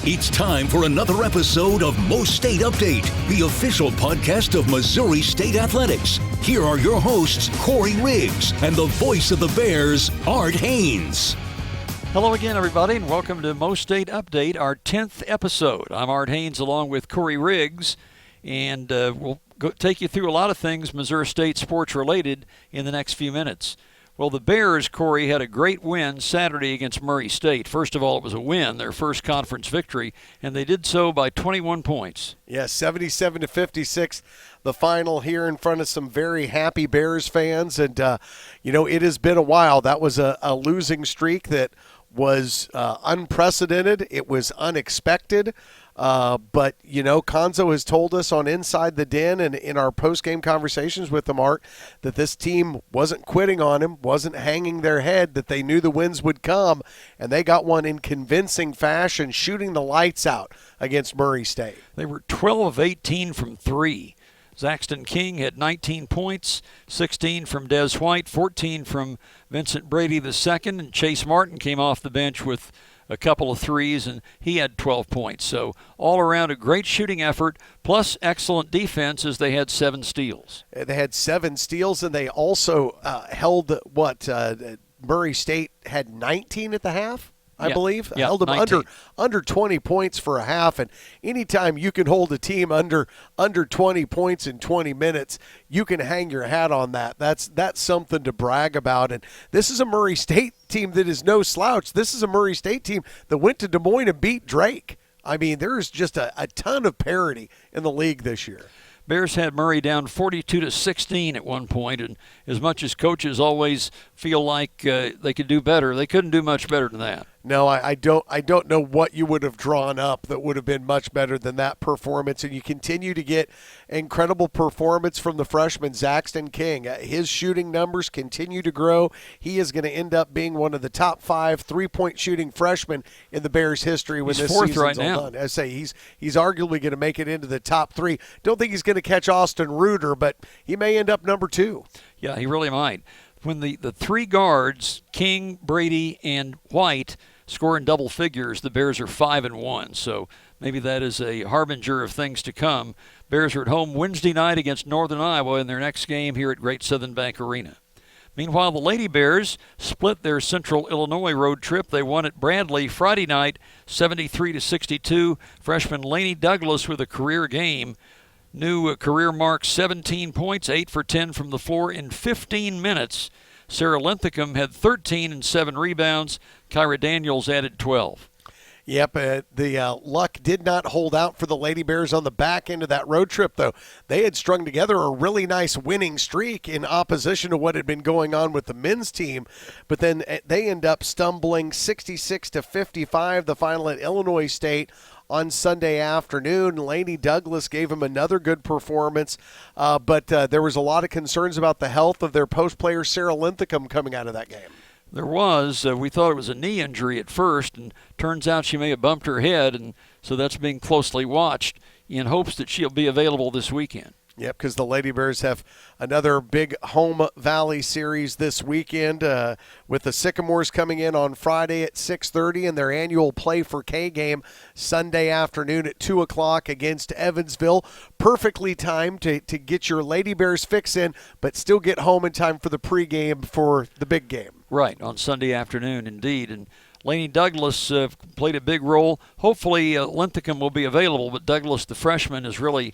It's time for another episode of MoState Update, the official podcast of Missouri State Athletics. Here are your hosts, Corey Riggs, and the voice of the Bears, Art Haynes. Hello again, everybody, and welcome to MoState Update, our 10th episode. I'm Art Haynes along with Corey Riggs, and we'll take you through a lot of things Missouri State sports related in the next few minutes. Well, the Bears, Corey, had a great win Saturday against Murray State. First of all, it was a win, their first conference victory, and they did so by 21 points. Yes, 77-56, the final here in front of some very happy Bears fans. And, it has been a while. That was a losing streak that was unprecedented. It was unexpected. But Konzo has told us on Inside the Den and in our post-game conversations with him, Art, that this team wasn't quitting on him, wasn't hanging their head, that they knew the wins would come, and they got one in convincing fashion, shooting the lights out against Murray State. They were 12 of 18 from three. Zaxton King had 19 points, 16 from Des White, 14 from Vincent Brady II, and Chase Martin came off the bench with a couple of threes, and he had 12 points. So all around a great shooting effort, plus excellent defense as they had 7 steals. They had 7 steals, and they also held Murray State had 19 at the half, I believe. Yeah, held them 19. under 20 points for a half, and anytime you can hold a team under 20 points in 20 minutes, you can hang your hat on that. That's something to brag about. And this is a Murray State team that is no slouch. This is a Murray State team that went to Des Moines and beat Drake. I mean, there's just a ton of parity in the league this year. Bears had Murray down 42-16 at one point, and as much as coaches always feel like they could do better, they couldn't do much better than that. No, I don't know what you would have drawn up that would have been much better than that performance. And you continue to get incredible performance from the freshman, Zaxton King. His shooting numbers continue to grow. He is going to end up being one of the top 5 3-point shooting freshmen in the Bears' history when this season's right all now. done. I say he's arguably going to make it into the top 3. Don't think he's going to catch Austin Reuter, but he may end up number 2. Yeah, he really might. When the 3 guards, King, Brady, and White, score in double figures, the Bears are 5-1. So maybe that is a harbinger of things to come. Bears are at home Wednesday night against Northern Iowa in their next game here at Great Southern Bank Arena. Meanwhile, the Lady Bears split their Central Illinois road trip. They won at Bradley Friday night, 73-62. Freshman Lainey Douglas with a career game. New career mark, 17 points, 8 for 10 from the floor in 15 minutes. Sarah Linthicum had 13 and 7 rebounds. Kyra Daniels added 12. Yep, the luck did not hold out for the Lady Bears on the back end of that road trip, though. They had strung together a really nice winning streak in opposition to what had been going on with the men's team. But then they end up stumbling 66-55, the final at Illinois State on Sunday afternoon. Lainey Douglas gave them another good performance, but there was a lot of concerns about the health of their post player, Sarah Linthicum, coming out of that game. There was. We thought it was a knee injury at first, and turns out she may have bumped her head, and so that's being closely watched in hopes that she'll be available this weekend. Yep, because the Lady Bears have another big home Valley series this weekend with the Sycamores coming in on Friday at 6:30 and their annual Play for K game Sunday afternoon at 2 o'clock against Evansville. Perfectly timed to get your Lady Bears fix in, but still get home in time for the pregame for the big game. Right, on Sunday afternoon, indeed. And Lainey Douglas played a big role. Hopefully Linthicum will be available, but Douglas, the freshman, has really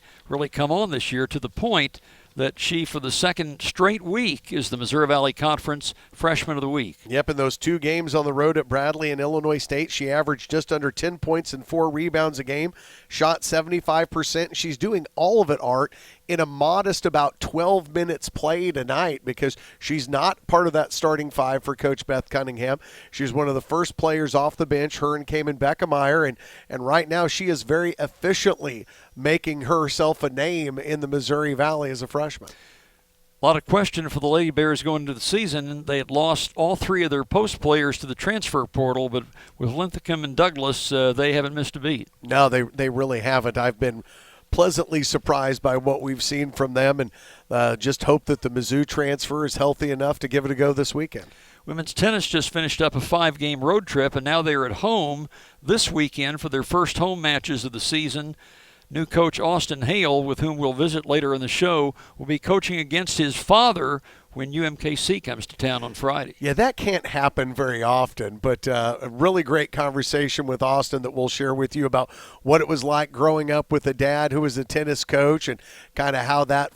come on this year to the point that she, for the second straight week, is the Missouri Valley Conference Freshman of the Week. Yep, in those 2 games on the road at Bradley and Illinois State, she averaged just under 10 points and 4 rebounds a game, shot 75%. She's doing all of it, Art, in a modest about 12 minutes played a night because she's not part of that starting 5 for Coach Beth Cunningham. She's one of the first players off the bench, her and Cayman Beckemeyer, and right now she is very efficiently making herself a name in the Missouri Valley as a freshman. A lot of question for the Lady Bears going into the season. They had lost all 3 of their post players to the transfer portal, but with Linthicum and Douglas, they haven't missed a beat. No, they really haven't. I've been pleasantly surprised by what we've seen from them, and just hope that the Mizzou transfer is healthy enough to give it a go this weekend. Women's tennis just finished up a 5-game road trip, and now they are at home this weekend for their first home matches of the season. New coach Austin Hale, with whom we'll visit later in the show, will be coaching against his father when UMKC comes to town on Friday. Yeah, that can't happen very often, but a really great conversation with Austin that we'll share with you about what it was like growing up with a dad who was a tennis coach and kind of how that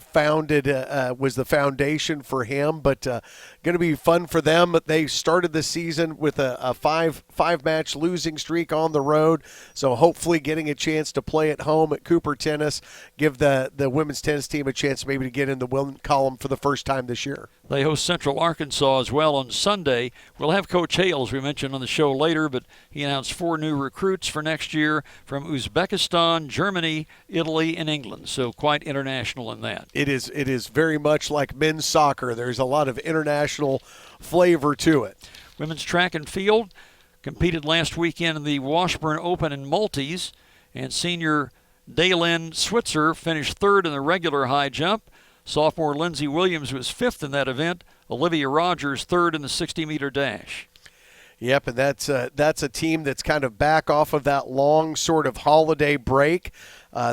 was the foundation for him. But going to be fun for them. They started the season with a five-match losing streak on the road, so hopefully getting a chance to play at home at Cooper Tennis, give the women's tennis team a chance maybe to get in the win column for the first time this year. They host Central Arkansas as well on Sunday. We'll have Coach Hale, as we mentioned on the show later, but he announced 4 new recruits for next year from Uzbekistan, Germany, Italy, and England. So quite international in that. It is very much like men's soccer. There's a lot of international flavor to it. Women's track and field competed last weekend in the Washburn Open in Maltese, and senior Daylin Switzer finished 3rd in the regular high jump. Sophomore Lindsey Williams was 5th in that event. Olivia Rogers 3rd in the 60-meter dash. Yep, and that's a team that's kind of back off of that long sort of holiday break.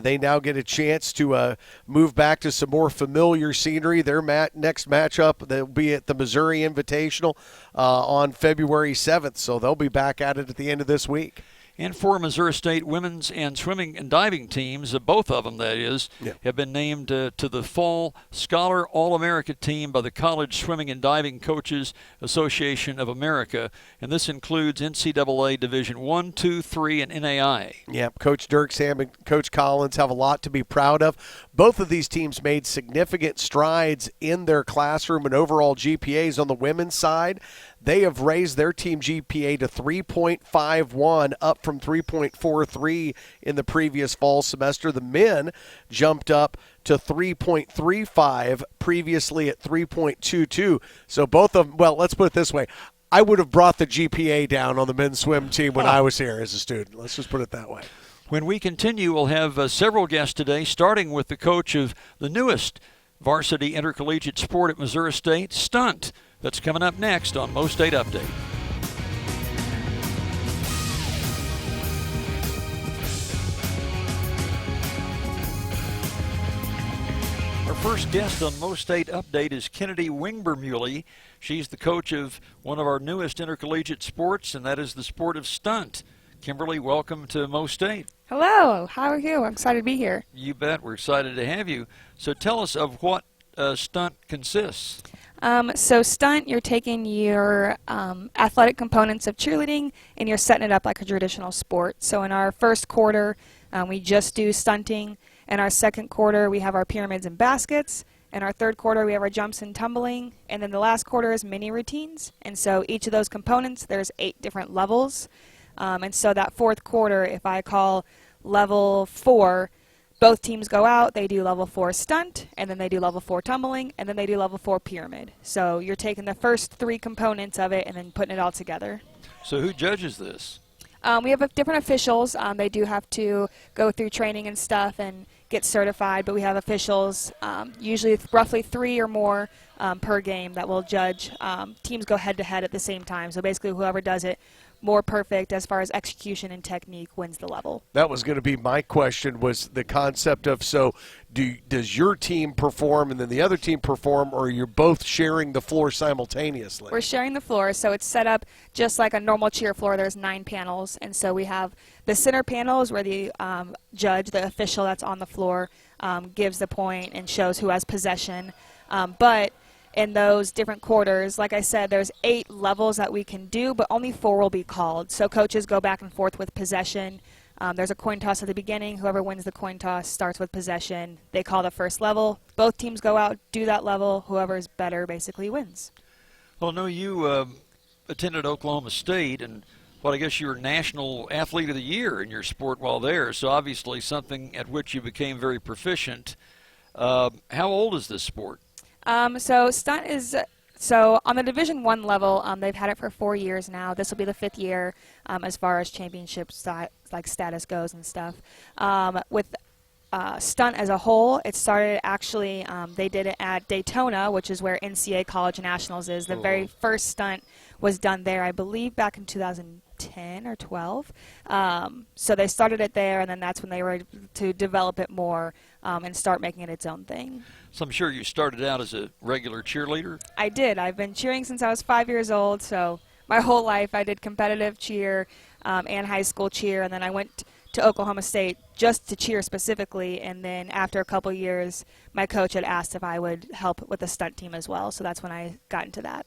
They now get a chance to move back to some more familiar scenery. Their next matchup, they'll be at the Missouri Invitational on February 7th, so they'll be back at it at the end of this week. And 4 Missouri State women's and swimming and diving teams, both of them that is, have been named to the Fall Scholar All-America team by the College Swimming and Diving Coaches Association of America. And this includes NCAA Division I, II, III, and NAI. Yep, Coach Dirksham and Coach Collins have a lot to be proud of. Both of these teams made significant strides in their classroom and overall GPAs on the women's side. They have raised their team GPA to 3.51, up from 3.43 in the previous fall semester. The men jumped up to 3.35, previously at 3.22. So both of them, well, let's put it this way. I would have brought the GPA down on the men's swim team when I was here as a student. Let's just put it that way. When we continue, we'll have several guests today, starting with the coach of the newest varsity intercollegiate sport at Missouri State, stunt. That's coming up next on MoState Update. Our first guest on MoState Update is Kennedy Wingbermuley. She's the coach of one of our newest intercollegiate sports, and that is the sport of stunt. Kimberly, welcome to MoState. Hello, how are you? I'm excited to be here. You bet. We're excited to have you. So tell us of what stunt consists. So stunt, you're taking your athletic components of cheerleading and you're setting it up like a traditional sport. So in our first quarter, we just do stunting. In our second quarter, we have our pyramids and baskets. In our third quarter, we have our jumps and tumbling. And then the last quarter is mini routines. And so each of those components, there's 8 different levels. And so that fourth quarter, if I call level 4, both teams go out, they do level 4 stunt, and then they do level 4 tumbling, and then they do level 4 pyramid. So you're taking the first 3 components of it and then putting it all together. So who judges this? We have different officials. They do have to go through training and stuff and get certified, but we have officials, usually roughly 3 or more per game that will judge. Teams go head-to-head at the same time, so basically whoever does it more perfect as far as execution and technique wins the level. That was going to be my question, was the concept of, so does your team perform and then the other team perform, or you're both sharing the floor simultaneously? We're sharing the floor, so it's set up just like a normal cheer floor. There's 9 panels, and so we have the center panels where the judge, the official that's on the floor, gives the point and shows who has possession. But in those different quarters, like I said, there's 8 levels that we can do, but only 4 will be called. So coaches go back and forth with possession. There's a coin toss at the beginning. Whoever wins the coin toss starts with possession. They call the first level. Both teams go out, do that level. Whoever's better basically wins. Well, I know you attended Oklahoma State, and I guess you were National Athlete of the Year in your sport while there, so obviously something at which you became very proficient. How old is this sport? So stunt is, so on the Division I level, they've had it for 4 years now. This will be the 5th year as far as championship like status goes and stuff. With stunt as a whole, it started actually, they did it at Daytona, which is where NCAA College Nationals is. The very first stunt was done there, I believe, back in 2010 or 12. So they started it there, and then that's when they were able to develop it more and start making it its own thing. So I'm sure you started out as a regular cheerleader. I did. I've been cheering since I was 5 years old, so my whole life I did competitive cheer and high school cheer, and then I went to Oklahoma State just to cheer specifically, and then after a couple years my coach had asked if I would help with the stunt team as well, so that's when I got into that.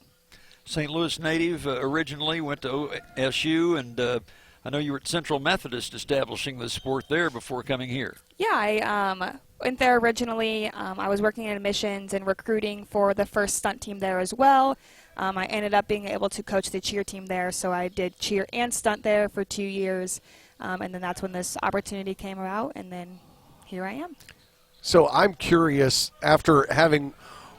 St. Louis native originally, went to SU, and I know you were at Central Methodist establishing the sport there before coming here. Yeah, I went there originally. I was working in admissions and recruiting for the first stunt team there as well. I ended up being able to coach the cheer team there, so I did cheer and stunt there for 2 years. And then that's when this opportunity came about, and then here I am. So I'm curious, after having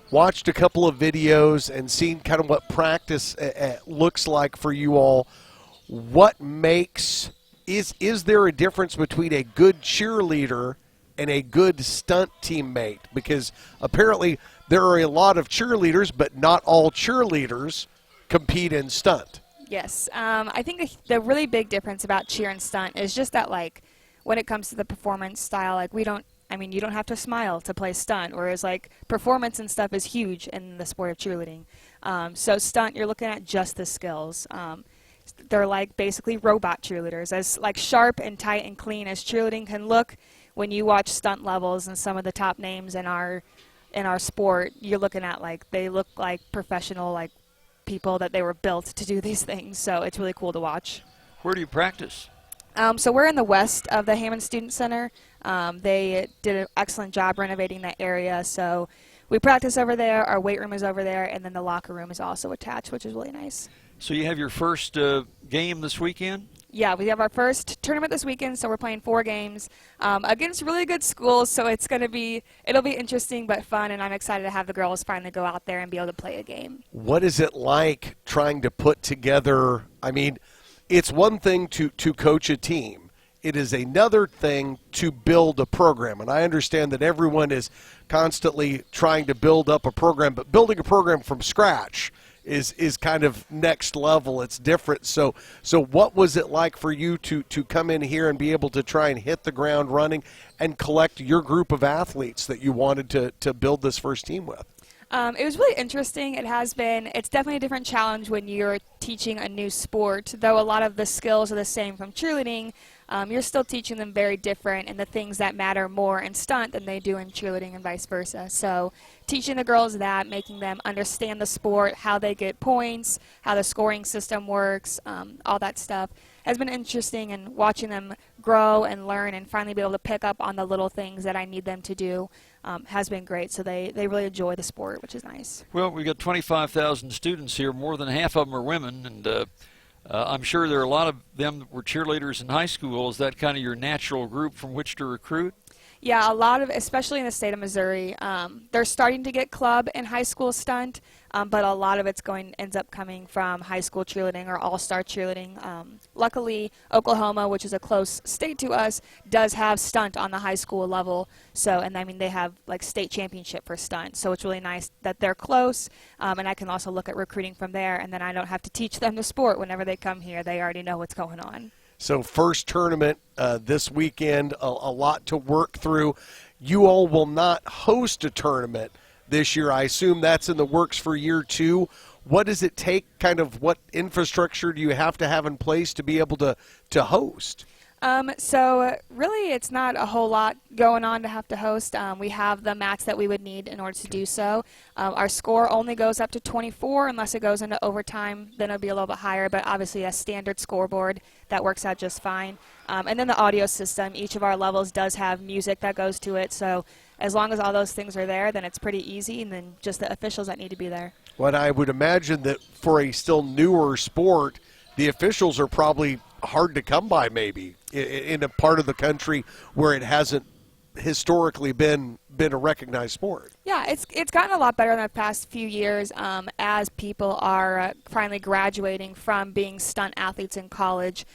watched a couple of videos and seen kind of what practice looks like for you all, what makes is there a difference between a good cheerleader and a good stunt teammate? Because apparently there are a lot of cheerleaders, but not all cheerleaders compete in stunt. Yes. I think the really big difference about cheer and stunt is just that, like, when it comes to the performance style, like, you don't have to smile to play stunt, whereas, like, performance and stuff is huge in the sport of cheerleading. So stunt, you're looking at just the skills. They're like basically robot cheerleaders. As like sharp and tight and clean as cheerleading can look, when you watch stunt levels and some of the top names in our sport, you're looking at, like, they look like professional, like, people that they were built to do these things. So it's really cool to watch. Where do you practice? So we're in the west of the Hammond Student Center. They did an excellent job renovating that area, so we practice over there. Our weight room is over there, and then the locker room is also attached, which is really nice. So you have your first game this weekend? Yeah, we have our first tournament this weekend, so we're playing 4 games against really good schools, so it'll be interesting but fun, and I'm excited to have the girls finally go out there and be able to play a game. What is it like trying to put together, I mean, it's one thing to coach a team. It is another thing to build a program, and I understand that everyone is constantly trying to build up a program, but building a program from scratch is kind of next level. It's different. So what was it like for you to come in here and be able to try and hit the ground running and collect your group of athletes that you wanted to build this first team with? It was really interesting. It's definitely a different challenge when you're teaching a new sport. Though a lot of the skills are the same from cheerleading, you're still teaching them very different and the things that matter more in stunt than they do in cheerleading and vice versa. So teaching the girls that, making them understand the sport, how they get points, how the scoring system works, all that stuff has been interesting, and watching them grow and learn and finally be able to pick up on the little things that I need them to do has been great. So they really enjoy the sport, which is nice. Well, we've got 25,000 students here. More than half of them are women, and I'm sure there are a lot of them that were cheerleaders in high school. Is that kind of your natural group from which to recruit? Yeah, a lot of, especially in the state of Missouri, they're starting to get club and high school stunt, but a lot of it's ends up coming from high school cheerleading or all-star cheerleading. Luckily, Oklahoma, which is a close state to us, does have stunt on the high school level. So, and I mean, they have like state championship for stunt. So it's really nice that they're close, and I can also look at recruiting from there, and then I don't have to teach them the sport whenever they come here. They already know what's going on. So first tournament this weekend, a lot to work through. You all will not host a tournament this year. I assume that's in the works for year 2. What does it take, kind of what infrastructure do you have to have in place to be able to host? So really it's not a whole lot going on to have to host. We have the mats that we would need in order to do so. Our score only goes up to 24 unless it goes into overtime. Then it'll be a little bit higher, but obviously a standard scoreboard that works out just fine. And then the audio system, each of our levels does have music that goes to it. So as long as all those things are there, then it's pretty easy, and then just the officials that need to be there. Well, I would imagine that for a still newer sport, the officials are probably hard to come by, maybe in a part of the country where it hasn't historically been a recognized sport. Yeah, it's gotten a lot better in the past few years as people are finally graduating from being stunt athletes in college.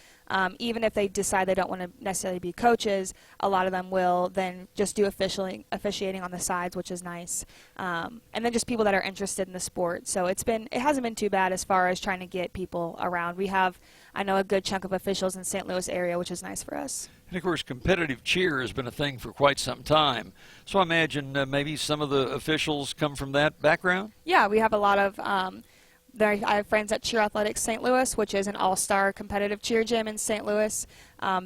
even if they decide they don't want to necessarily be coaches, a lot of them will then just do officiating on the sides, which is nice. And then just people that are interested in the sport. So it hasn't been too bad as far as trying to get people around. We have, I know, a good chunk of officials in St. Louis area, which is nice for us. And, of course, competitive cheer has been a thing for quite some time. So I imagine maybe some of the officials come from that background? Yeah, we have a lot of I have friends at Cheer Athletics St. Louis, which is an all-star competitive cheer gym in St. Louis.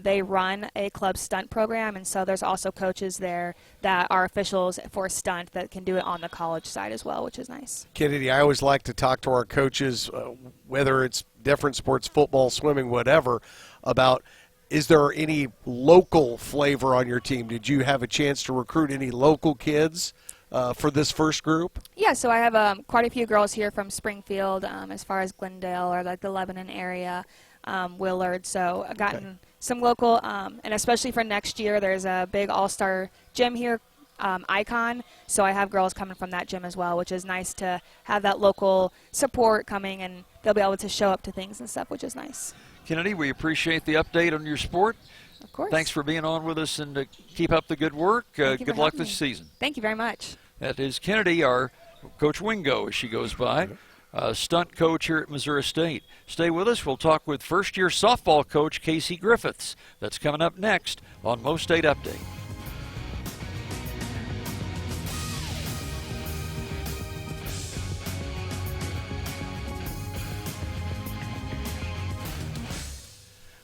They run a club stunt program, and so there's also coaches there that are officials for stunt that can do it on the college side as well, which is nice. Kennedy, I always like to talk to our coaches, whether it's different sports, football, swimming, whatever, about is there any local flavor on your team? Did you have a chance to recruit any local kids for this first group? Yeah, so I have quite a few girls here from Springfield, as far as Glendale or like the Lebanon area, Willard. So I've gotten some local, and especially for next year, there's a big all-star gym here, Icon. So I have girls coming from that gym as well, which is nice to have that local support coming, and they'll be able to show up to things and stuff, which is nice. Kennedy, we appreciate the update on your sport. Of course. Thanks for being on with us, and keep up the good work. Good luck this season. Thank you very much. That is Kennedy, our Coach Wingo, as she goes by, stunt coach here at Missouri State. Stay with us. We'll talk with first-year softball coach Casey Griffiths. That's coming up next on MoState Update.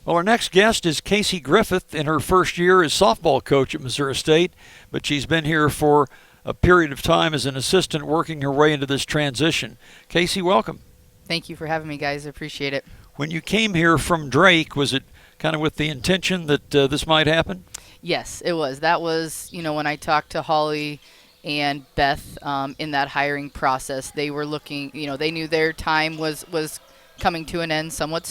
Well, our next guest is Casey Griffith in her first year as softball coach at Missouri State, but she's been here for a period of time as an assistant working her way into this transition. Casey, welcome. Thank you for having me, guys. I appreciate it. When you came here from Drake, was it kind of with the intention that this might happen? Yes, it was. That was, when I talked to Holly and Beth in that hiring process, they were looking, they knew their time was coming to an end somewhat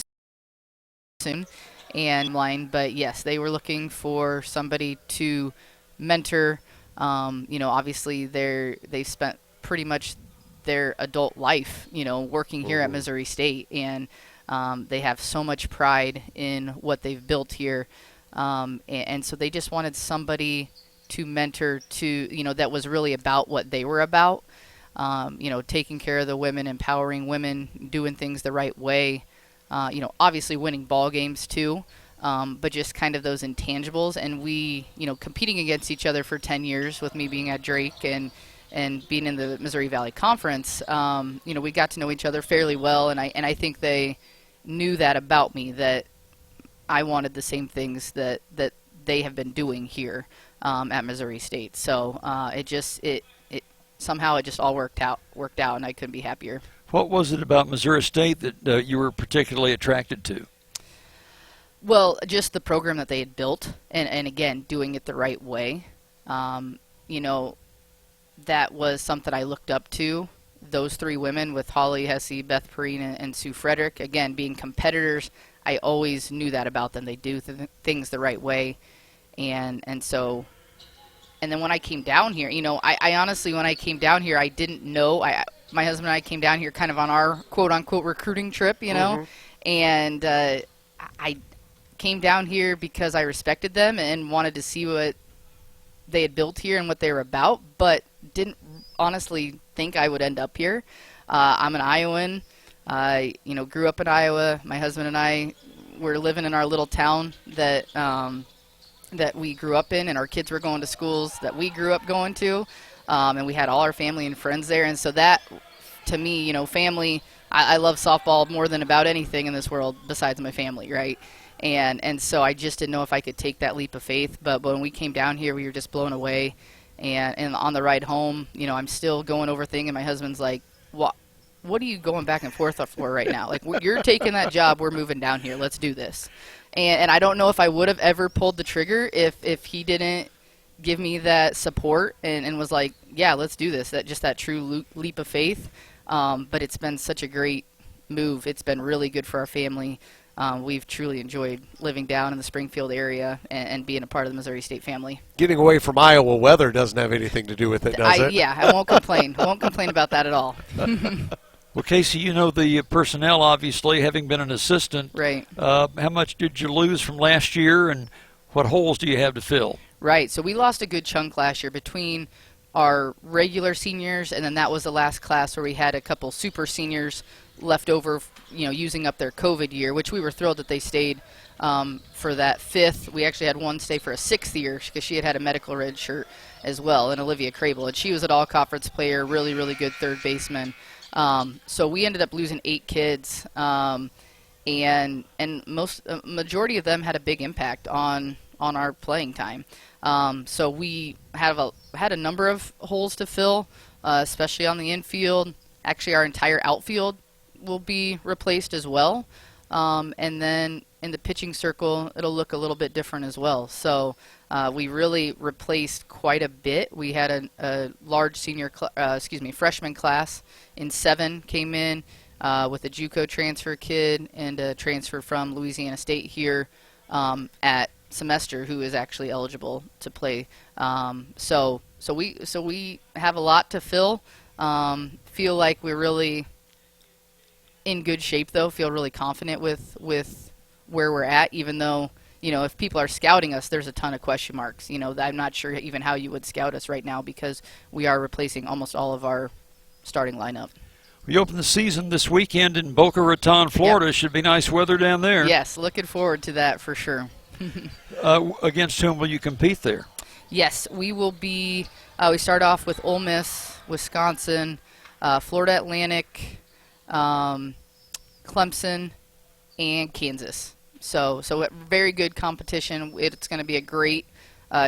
soon, but yes, they were looking for somebody to mentor. Obviously they've spent pretty much their adult life, working here at Missouri State, and they have so much pride in what they've built here, and so they just wanted somebody to mentor that was really about what they were about, taking care of the women, empowering women, doing things the right way. Obviously winning ball games too, but just kind of those intangibles. And we, competing against each other for 10 years with me being at Drake and being in the Missouri Valley Conference, we got to know each other fairly well. And I think they knew that about me, that I wanted the same things that they have been doing here at Missouri State. So it somehow it just all worked out, and I couldn't be happier. What was it about Missouri State that you were particularly attracted to? Well, just the program that they had built, and again, doing it the right way. That was something I looked up to. Those three women with Holly, Hesse, Beth Perrine, and Sue Frederick, again, being competitors, I always knew that about them. They do things the right way. And then when I came down here, I honestly, when I came down here, I didn't know. My husband and I came down here kind of on our quote-unquote recruiting trip, and I came down here because I respected them and wanted to see what they had built here and what they were about, but didn't honestly think I would end up here. I'm an Iowan. I, grew up in Iowa. My husband and I were living in our little town that we grew up in, and our kids were going to schools that we grew up going to. And we had all our family and friends there. And so that, to me, family, I love softball more than about anything in this world besides my family, right? And so I just didn't know if I could take that leap of faith. But when we came down here, we were just blown away. And on the ride home, I'm still going over things, and my husband's like, what are you going back and forth for right now? Like, you're taking that job. We're moving down here. Let's do this. And I don't know if I would have ever pulled the trigger if he didn't give me that support and was like, yeah, let's do this. That true leap of faith. But it's been such a great move. It's been really good for our family. We've truly enjoyed living down in the Springfield area and being a part of the Missouri State family. Getting away from Iowa weather doesn't have anything to do with it, does it? Yeah, I won't complain. I won't complain about that at all. Well, Casey, you know the personnel, obviously, having been an assistant. Right. How much did you lose from last year, and what holes do you have to fill? Right. So we lost a good chunk last year between our regular seniors, and then that was the last class where we had a couple super seniors left over, using up their COVID year, which we were thrilled that they stayed for that fifth. We actually had one stay for a sixth year because she had a medical red shirt as well, and Olivia Crable. And she was an all-conference player, really, really good third baseman. So we ended up losing 8 kids, and majority of them had a big impact on our playing time. So we had a number of holes to fill, especially on the infield. Actually, our entire outfield will be replaced as well. And then in the pitching circle, it'll look a little bit different as well. So we really replaced quite a bit. We had a large freshman class in 7 came in with a JUCO transfer kid and a transfer from Louisiana State here at semester who is actually eligible to play. So we have a lot to fill. Feel like we're really in good shape, though. Feel really confident with where we're at, even though, if people are scouting us, there's a ton of question marks. I'm not sure even how you would scout us right now because we are replacing almost all of our starting lineup. We open the season this weekend in Boca Raton, Florida. Yep. Should be nice weather down there. Yes, looking forward to that for sure. Against whom will you compete there? Yes, we will be. We start off with Ole Miss, Wisconsin, Florida Atlantic, Clemson, and Kansas. So a very good competition. It's going to be a great,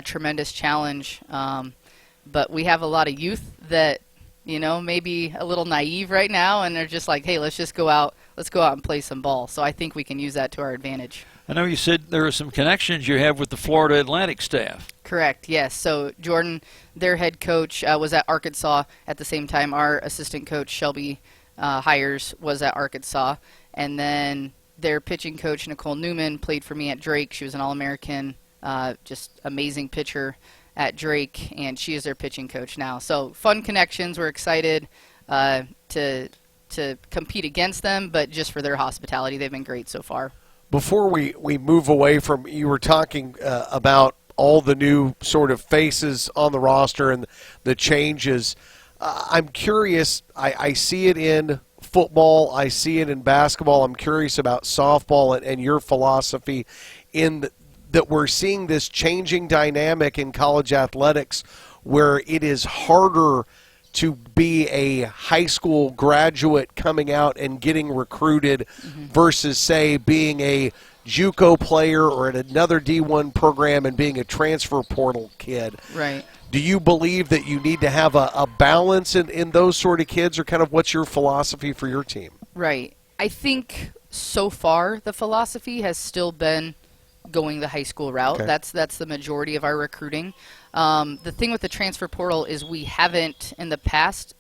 tremendous challenge. But we have a lot of youth that, maybe a little naive right now, and they're just like, hey, let's go out and play some ball. So I think we can use that to our advantage. I know you said there are some connections you have with the Florida Atlantic staff. Correct, yes. So Jordan, their head coach, was at Arkansas at the same time. Our assistant coach, Shelby Hires, was at Arkansas. And then their pitching coach, Nicole Newman, played for me at Drake. She was an All-American, just amazing pitcher at Drake, and she is their pitching coach now. So fun connections. We're excited to compete against them, but just for their hospitality, they've been great so far. Before we move away from, you were talking about all the new sort of faces on the roster and the changes. I'm curious, I see it in football, I see it in basketball. I'm curious about softball and your philosophy that we're seeing this changing dynamic in college athletics where it is harder to be a high school graduate coming out and getting recruited versus, say, being a JUCO player or at another D1 program and being a transfer portal kid. Right. Do you believe that you need to have a balance in those sort of kids, or kind of what's your philosophy for your team? Right. I think so far the philosophy has still been going the high school route. Okay. That's the majority of our recruiting. The thing with the transfer portal is we haven't in the past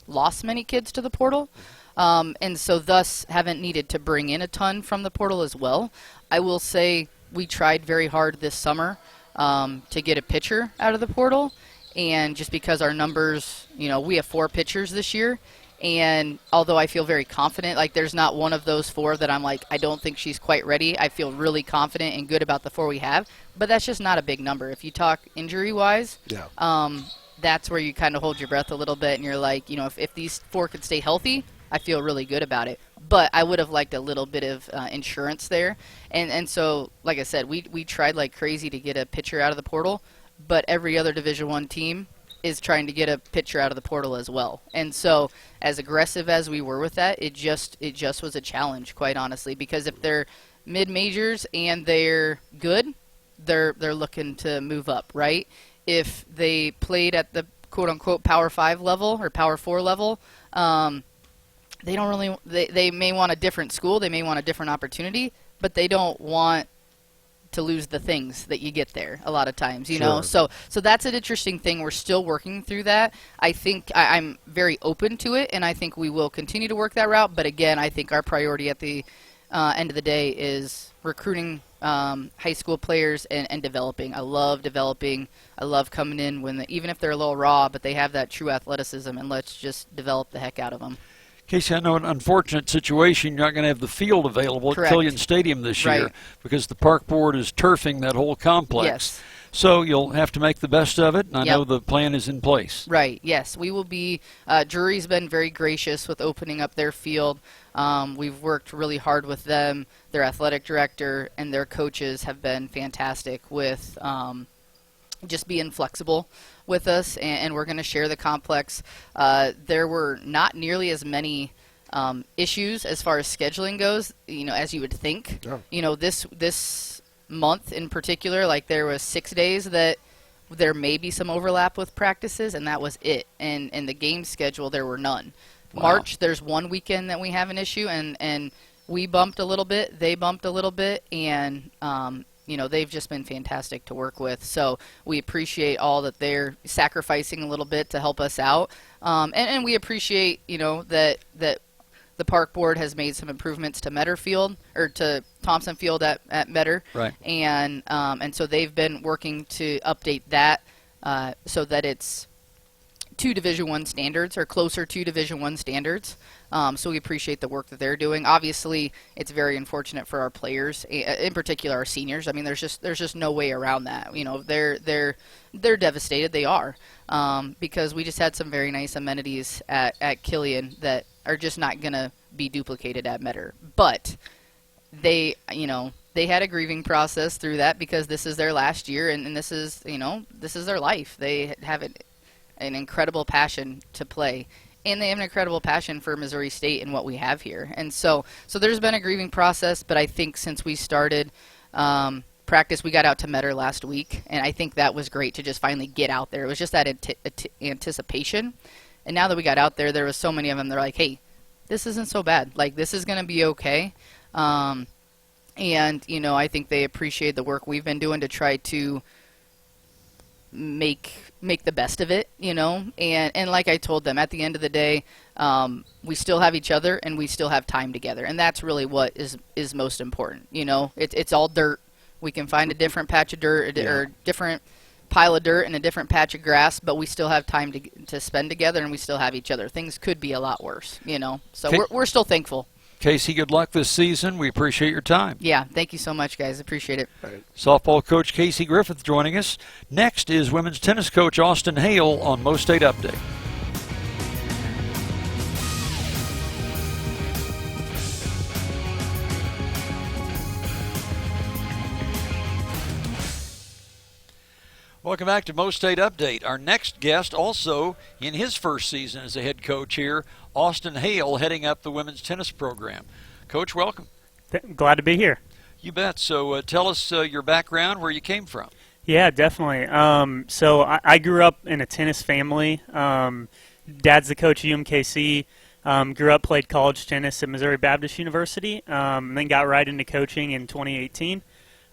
lost many kids to the portal, and so thus haven't needed to bring in a ton from the portal as well. I will say we tried very hard this summer to get a pitcher out of the portal, and just because our numbers, we have 4 pitchers this year, and although I feel very confident, like there's not one of those 4 that I'm like, I don't think she's quite ready. I feel really confident and good about the 4 we have, but that's just not a big number. If you talk injury-wise, that's where you kind of hold your breath a little bit, and you're like, if these 4 could stay healthy, I feel really good about it. But I would have liked a little bit of insurance there. And so, like I said, we tried like crazy to get a pitcher out of the portal, but every other Division I team is trying to get a pitcher out of the portal as well. And so, as aggressive as we were with that, it just was a challenge, quite honestly, because if they're mid-majors and they're good, they're looking to move up, right? If they played at the quote-unquote Power 5 level or Power 4 level, they don't really. They may want a different school, they may want a different opportunity, but they don't want to lose the things that you get there a lot of times, you know. So that's an interesting thing. We're still working through that. I think I'm very open to it, and I think we will continue to work that route. But again, I think our priority at the end of the day is recruiting high school players and developing. I love developing. I love coming in even if they're a little raw, but they have that true athleticism, and let's just develop the heck out of them. Casey, I know an unfortunate situation. You're not going to have the field available Correct. at Killian Stadium this year Right. because the park board is turfing that whole complex. Yes. So you'll have to make the best of it, and I Yep. know the plan is in place. Right, yes. We will be, Drury's been very gracious with opening up their field. We've worked really hard with them. Their athletic director and their coaches have been fantastic with just being flexible with us, and we're going to share the complex. There were not nearly as many issues as far as scheduling goes, as you would think. Yeah. This month in particular, like there was 6 days that there may be some overlap with practices, and that was it. And in the game schedule, there were none. Wow. March, there's one weekend that we have an issue, and we bumped a little bit, they bumped a little bit, and they've just been fantastic to work with. So we appreciate all that they're sacrificing a little bit to help us out, and we appreciate that the park board has made some improvements to Metter Field, or to Thompson Field at Metter. Right. And so they've been working to update that so that it's to Division I standards, or closer to Division I standards. So we appreciate the work that they're doing. Obviously, it's very unfortunate for our players, in particular our seniors. I mean, there's just no way around that. They're devastated. They are, because we just had some very nice amenities at Killian that are just not going to be duplicated at Metter. But they had a grieving process through that, because this is their last year, and this is their life. They have an incredible passion to play, and they have an incredible passion for Missouri State and what we have here. And so there's been a grieving process, but I think since we started practice, we got out to Metter last week, and I think that was great to just finally get out there. It was just that anticipation. And now that we got out there, there was so many of them. They're like, hey, this isn't so bad. Like, this is going to be okay. And, I think they appreciate the work we've been doing to try to make the best of it, And like I told them, at the end of the day, we still have each other, and we still have time together. And that's really what is most important, It's all dirt. We can find a different patch of dirt, or different pile of dirt and a different patch of grass, but we still have time to spend together, and we still have each other. Things could be a lot worse, So we're still thankful. Casey, good luck this season. We appreciate your time. Yeah, thank you so much, guys. Appreciate it. Right. Softball coach Casey Griffith joining us. Next is women's tennis coach Austin Hale on MoState Update. Welcome back to MoState Update. Our next guest, also in his first season as a head coach here, Austin Hale, heading up the women's tennis program. Coach, welcome. Glad to be here. You bet. So tell us your background, where you came from. Yeah, definitely. So I grew up in a tennis family. Dad's the coach at UMKC. Grew up, played college tennis at Missouri Baptist University, and then got right into coaching in 2018.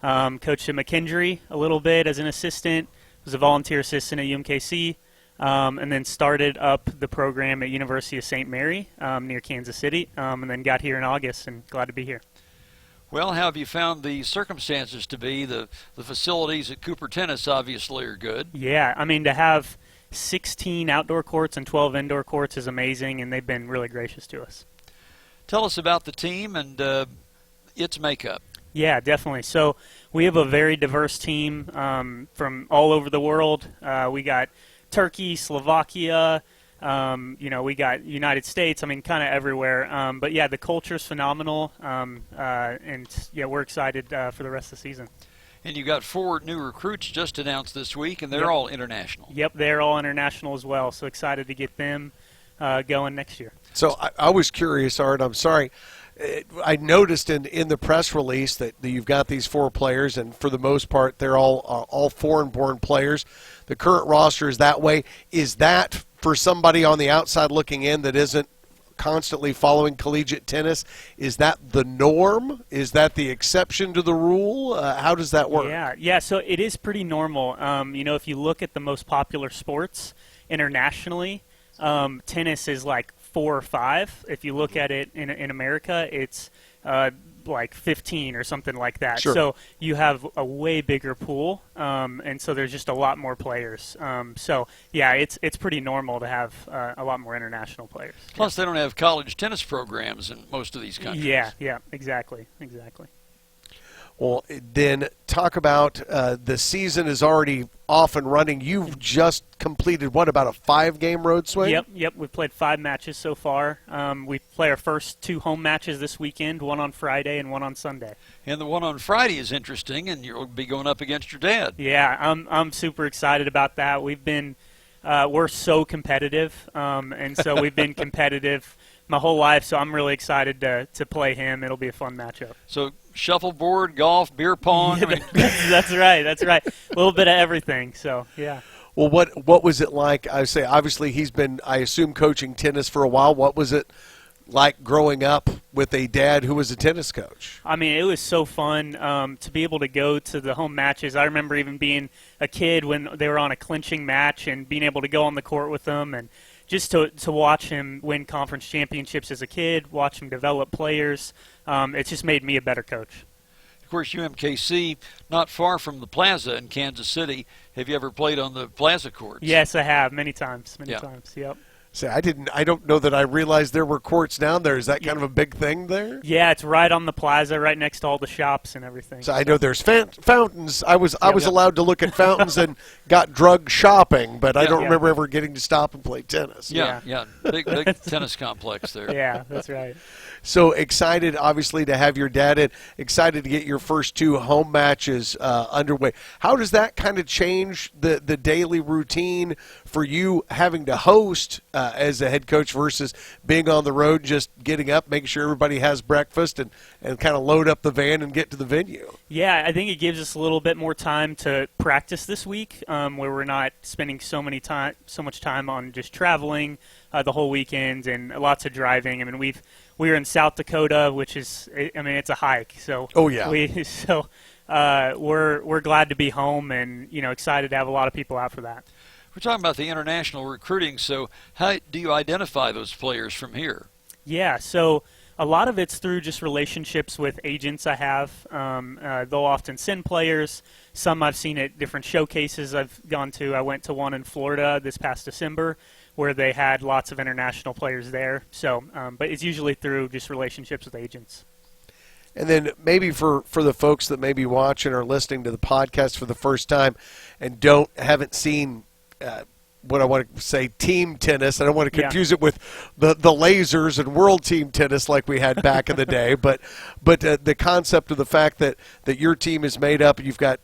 Coached at McKendree a little bit as an assistant. Was a volunteer assistant at UMKC, and then started up the program at University of St. Mary near Kansas City, and then got here in August, and glad to be here. Well, how have you found the circumstances to be? The facilities at Cooper Tennis obviously are good. Yeah, I mean, to have 16 outdoor courts and 12 indoor courts is amazing, and they've been really gracious to us. Tell us about the team and its makeup. Yeah, definitely. So we have a very diverse team from all over the world. We got Turkey, Slovakia, we got United States. I mean, kind of everywhere. But yeah, the culture's phenomenal, and yeah, we're excited for the rest of the season. And you got 4 new recruits just announced this week, and they're all international. Yep, they're all international as well. So excited to get them going next year. So I was curious, Art. I'm sorry. I noticed in the press release that you've got these 4 players, and for the most part, they're all foreign-born players. The current roster is that way. Is that, for somebody on the outside looking in that isn't constantly following collegiate tennis, is that the norm? Is that the exception to the rule? How does that work? Yeah. So it is pretty normal. If you look at the most popular sports internationally, tennis is like 4 or 5. If you look at it in America, it's like 15 or something like that. Sure. So you have a way bigger pool, and so there's just a lot more players. So yeah, it's pretty normal to have a lot more international players. Plus, they don't have college tennis programs in most of these countries. Yeah, exactly. Well, then talk about the season is already off and running. You've just completed, what, about a 5-game road swing? Yep. We've played 5 matches so far. We play our first 2 home matches this weekend, one on Friday and one on Sunday. And the one on Friday is interesting, and you'll be going up against your dad. Yeah, I'm super excited about that. We've been we're so competitive, and so we've been competitive my whole life, so I'm really excited to play him. It'll be a fun matchup. So shuffleboard, golf, beer pong. Yeah, that's right. A little bit of everything. So yeah. Well, what was it like? I say obviously he's been, I assume, coaching tennis for a while. What was it like growing up with a dad who was a tennis coach? I mean, it was so fun to be able to go to the home matches. I remember even being a kid when they were on a clinching match and being able to go on the court with them and just to watch him win conference championships as a kid, watch him develop players. It's just made me a better coach. Of course, UMKC, not far from the Plaza in Kansas City. Have you ever played on the Plaza courts? Yes, I have many times. Yep. Say, I don't know that I realized there were courts down there. Is that kind of a big thing there? Yeah, it's right on the plaza, right next to all the shops and everything. So I know there's fountains. I was allowed to look at fountains and got drugged shopping, but I don't remember ever getting to stop and play tennis. Yeah. Big tennis complex there. Yeah, that's right. So excited, obviously, to have your dad in. Excited to get your first 2 home matches underway. How does that kind of change the daily routine for you having to host as a head coach versus being on the road, just getting up, making sure everybody has breakfast, and kind of load up the van and get to the venue? Yeah, I think it gives us a little bit more time to practice this week, where we're not spending so much time on just traveling the whole weekend and lots of driving. I mean, we were in South Dakota, which is, it's a hike. So we're glad to be home and excited to have a lot of people out for that. We're talking about the international recruiting. So how do you identify those players from here? Yeah, so a lot of it's through just relationships with agents I have. They'll often send players. Some I've seen at different showcases I've gone to. I went to one in Florida this past December where they had lots of international players there. So, but it's usually through just relationships with agents. And then maybe for the folks that may be watching or listening to the podcast for the first time and haven't seen what I want to say, team tennis. I don't want to confuse it with the lasers and world team tennis like we had back in the day. But the concept of the fact that your team is made up, you've got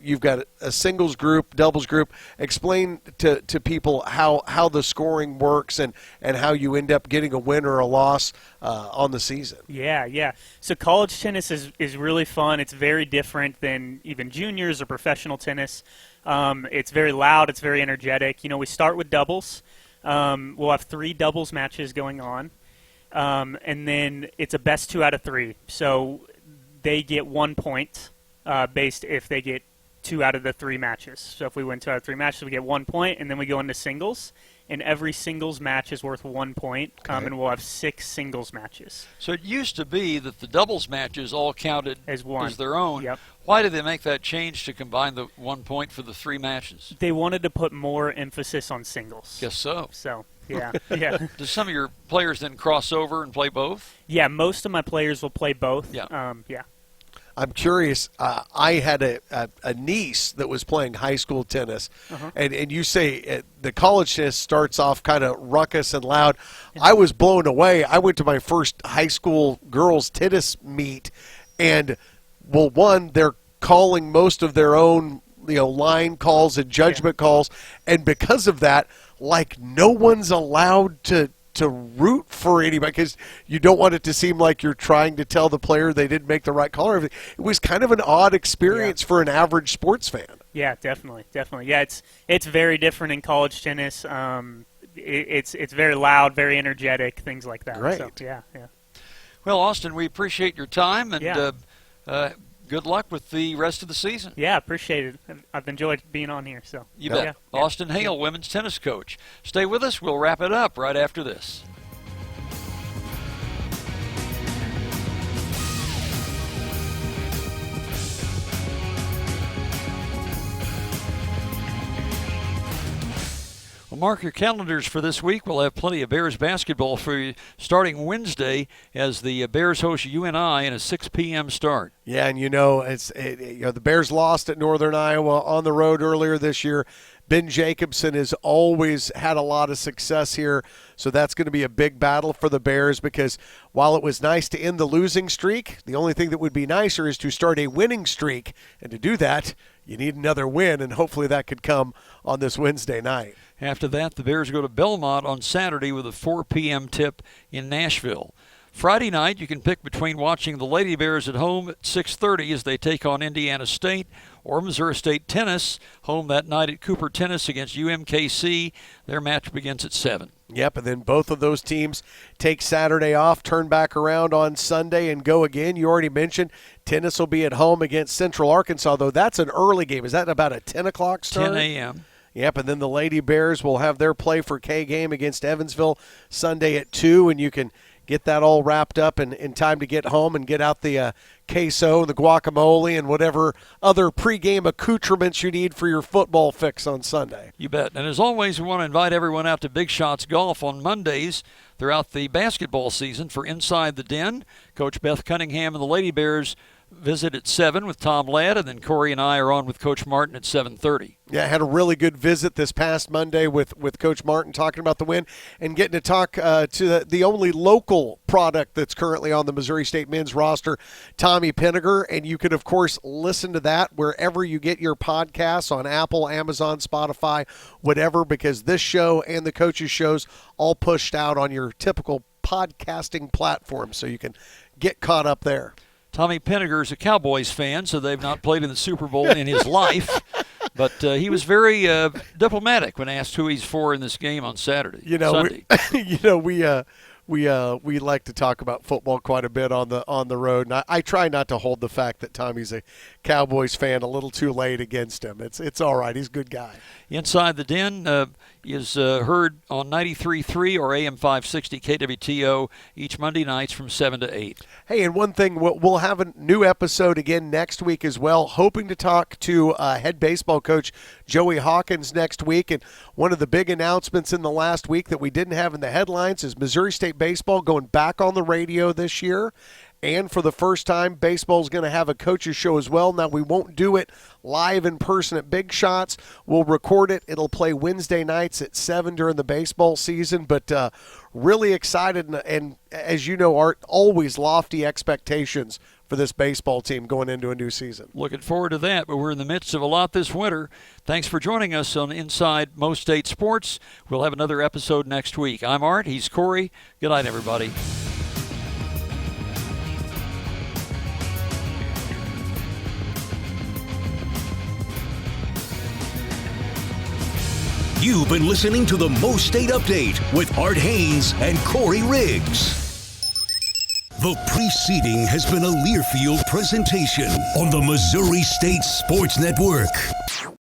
a singles group, doubles group. Explain to people how the scoring works and how you end up getting a win or a loss on the season. Yeah. So college tennis is really fun. It's very different than even juniors or professional tennis. It's very loud. It's very energetic. We start with doubles. We'll have 3 doubles matches going on. And then it's a best 2 out of 3. So they get 1 point based if they get 2 out of the 3 matches. So if we win 2 out of 3 matches, we get 1 point, and then we go into singles. And every singles match is worth 1 point, and we'll have 6 singles matches. So it used to be that the doubles matches all counted as their own. Yep. Why did they make that change to combine the 1 point for the 3 matches? They wanted to put more emphasis on singles. Guess so. So, yeah. Does some of your players then cross over and play both? Yeah, most of my players will play both. Yeah. I'm curious. I had a niece that was playing high school tennis, and you say the college tennis starts off kind of ruckus and loud. I was blown away. I went to my first high school girls tennis meet, and they're calling most of their own line calls and judgment calls, and because of that, like no one's allowed to root for anybody because you don't want it to seem like you're trying to tell the player they didn't make the right call or everything. It was kind of an odd experience for an average sports fan. Yeah, definitely. Yeah, it's very different in college tennis. It's very loud, very energetic, things like that. Great. So, yeah. Well, Austin, we appreciate your time and good luck with the rest of the season. Yeah, appreciate it. I've enjoyed being on here. So you bet. Yeah. Austin Hale, women's tennis coach. Stay with us. We'll wrap it up right after this. Well, mark your calendars for this week. We'll have plenty of Bears basketball for you starting Wednesday as the Bears host UNI in a 6 p.m. start. Yeah, and the Bears lost at Northern Iowa on the road earlier this year. Ben Jacobson has always had a lot of success here, so that's going to be a big battle for the Bears because while it was nice to end the losing streak, the only thing that would be nicer is to start a winning streak, and to do that, you need another win, and hopefully that could come on this Wednesday night. After that, the Bears go to Belmont on Saturday with a 4 p.m. tip in Nashville. Friday night, you can pick between watching the Lady Bears at home at 6:30 as they take on Indiana State, or Missouri State Tennis, home that night at Cooper Tennis against UMKC. Their match begins at 7. Yep, and then both of those teams take Saturday off, turn back around on Sunday, and go again. You already mentioned tennis will be at home against Central Arkansas, though that's an early game. Is that about a 10 o'clock start? 10 a.m. Yep, and then the Lady Bears will have their play for K game against Evansville Sunday at 2, and you can get that all wrapped up in time to get home and get out the queso, the guacamole, and whatever other pregame accoutrements you need for your football fix on Sunday. You bet. And as always, we want to invite everyone out to Big Shots Golf on Mondays throughout the basketball season for Inside the Den. Coach Beth Cunningham and the Lady Bears visit at 7 with Tom Ladd, and then Corey and I are on with Coach Martin at 7:30. Yeah, I had a really good visit this past Monday with Coach Martin talking about the win and getting to talk to the only local product that's currently on the Missouri State men's roster, Tommy Pinniger. And you can, of course, listen to that wherever you get your podcasts on Apple, Amazon, Spotify, whatever, because this show and the coaches' shows all pushed out on your typical podcasting platform, so you can get caught up there. Tommy Pinniger is a Cowboys fan, so they've not played in the Super Bowl in his life. But he was very diplomatic when asked who he's for in this game on Saturday. Sunday. We like to talk about football quite a bit on the road, and I try not to hold the fact that Tommy's a Cowboys fan a little too late against him. It's all right. He's a good guy. Inside the Den is heard on 93.3 or AM 560 KWTO each Monday nights from 7 to 8. Hey, and one thing, we'll have a new episode again next week as well, hoping to talk to head baseball coach Joey Hawkins next week. And one of the big announcements in the last week that we didn't have in the headlines is Missouri State baseball going back on the radio this year. And for the first time, baseball is going to have a coaches show as well. Now, we won't do it live in person at Big Shots. We'll record it. It'll play Wednesday nights at 7 during the baseball season. But really excited, and as you know, Art, always lofty expectations for this baseball team going into a new season. Looking forward to that, but we're in the midst of a lot this winter. Thanks for joining us on Inside MoState Sports. We'll have another episode next week. I'm Art. He's Corey. Good night, everybody. You've been listening to the MoState Update with Art Haynes and Corey Riggs. The preceding has been a Learfield presentation on the Missouri State Sports Network.